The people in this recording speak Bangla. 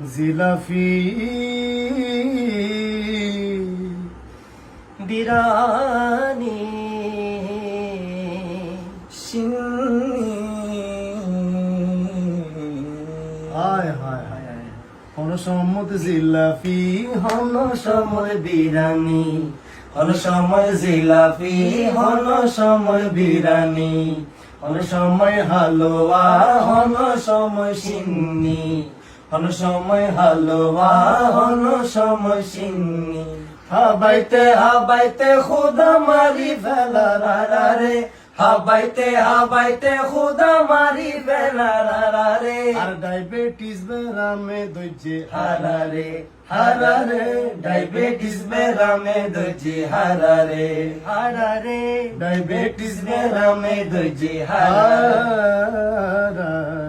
জিলাফি বিরানি হায় হায় হায় অনসম্মত জিলাফি হন সময় বিরানি হন সময় জিলাফি হন সময় বিরানি হন সময় হালুয়া হন সময় সিন্নি হন সময় হালুয়া হন সময় সিন্নি হাবাইতে হাবাইতে খুদা মারি ফেলা রে হাবাইতে হাবাইতে খুদা মারি ফেলা রে আর ডায়াবেটিস বেরামে দইছে হারারে হারারে ডায়াবেটিস বেরামে দজি হারারে হারারে ডায়াবেটিস বেরামে দজি হারারে হারারে